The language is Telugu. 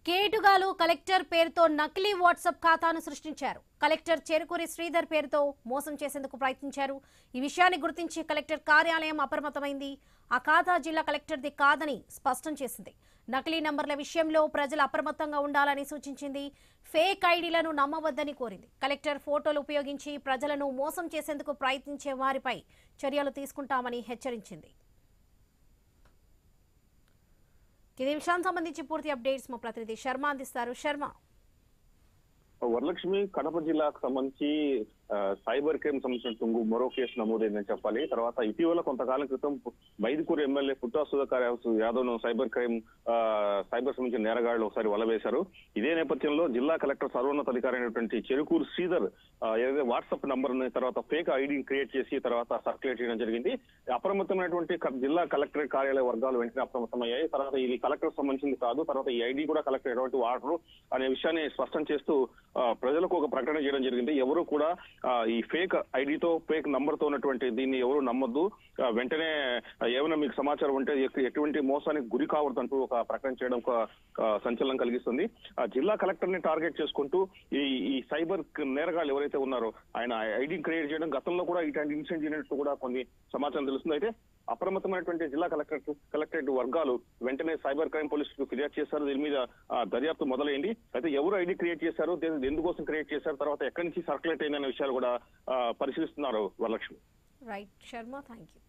కేటుగాలు కలెక్టర్ పేరుతో నకిలీ వాట్సాప్ ఖాతాను సృష్టించారు. కలెక్టర్ చెరుకూరి శ్రీధర్ పేరుతో మోసం చేసేందుకు ప్రయత్నించారు. ఈ విషయాన్ని గుర్తించి కలెక్టర్ కార్యాలయం అప్రమత్తమైంది. ఆ ఖాతా జిల్లా కలెక్టర్ది కాదని స్పష్టం చేసింది. నకిలీ నంబర్ల విషయంలో ప్రజలు అప్రమత్తంగా ఉండాలని సూచించింది. ఫేక్ ఐడీలను నమ్మవద్దని కోరింది. కలెక్టర్ ఫోటోలు ఉపయోగించి ప్రజలను మోసం చేసేందుకు ప్రయత్నించే వారిపై చర్యలు తీసుకుంటామని హెచ్చరించింది. ఇదే విషయానికి సంబంధించి పూర్తి అప్డేట్స్ మా ప్రతినిధి శర్మ అందిస్తారు. శర్మ, వరలక్ష్మి కడప జిల్లాకు సంబంధించి సైబర్ క్రైమ్ సంబంధించిన మరో కేసు నమోదైందని చెప్పాలి. తర్వాత ఇటీవల కొంతకాలం క్రితం మైదుకూరు ఎమ్మెల్యే పుట్టా సుధాకర్ యాదవ్ ను సైబర్ సంబంధించిన నేరగాళ్లు ఒకసారి వలవేశారు. ఇదే నేపథ్యంలో జిల్లా కలెక్టర్ సర్వోన్నతాధికారి అయినటువంటి చెరుకూరు శ్రీధర్ ఏదైతే వాట్సాప్ నంబర్ తర్వాత ఫేక్ ఐడిని క్రియేట్ చేసి తర్వాత సర్క్యులేట్ చేయడం జరిగింది. అప్రమత్తమైనటువంటి జిల్లా కలెక్టరేట్ కార్యాలయ వర్గాలు వెంటనే అప్రమత్తమయ్యాయి. తర్వాత ఇది కలెక్టర్ సంబంధించింది కాదు, తర్వాత ఈ ఐడి కూడా కలెక్టర్ ఎటువంటి వాడరు అనే విషయాన్ని స్పష్టం చేస్తూ ప్రజలకు ఒక ప్రకటన చేయడం జరిగింది. ఎవరు కూడా ఈ ఫేక్ ఐడితో ఫేక్ నంబర్ తో ఉన్నటువంటి దీన్ని ఎవరు నమ్మొద్దు, వెంటనే ఏమైనా మీకు సమాచారం ఉంటే ఎటువంటి మోసానికి గురి కావద్దంటూ ఒక ప్రకటన చేయడం ఒక సంచలనం కలిగిస్తుంది. జిల్లా కలెక్టర్ ని టార్గెట్ చేసుకుంటూ ఈ సైబర్ నేరగాళ్ళు ఎవరైతే ఉన్నారో ఆయన ఐడి క్రియేట్ చేయడం, గతంలో కూడా ఇట్లాంటి ఇన్సిడెంట్ జరిగినట్టు కూడా కొన్ని సమాచారం తెలుస్తుంది. అయితే అప్రమత్తమైనటువంటి జిల్లా కలెక్టరేట్ వర్గాలు వెంటనే సైబర్ క్రైమ్ పోలీసులకు ఫిర్యాదు చేశారు. దీని మీద దర్యాప్తు మొదలైంది. అయితే ఎవరు ఐడి క్రియేట్ చేశారు, ఎందుకోసం క్రియేట్ చేశారు, తర్వాత ఎక్కడి నుంచి సర్క్యులేట్ అయిందనే విషయాలు కూడా పరిశీలిస్తున్నారు Varalakshmi. Right Sharma, thank you.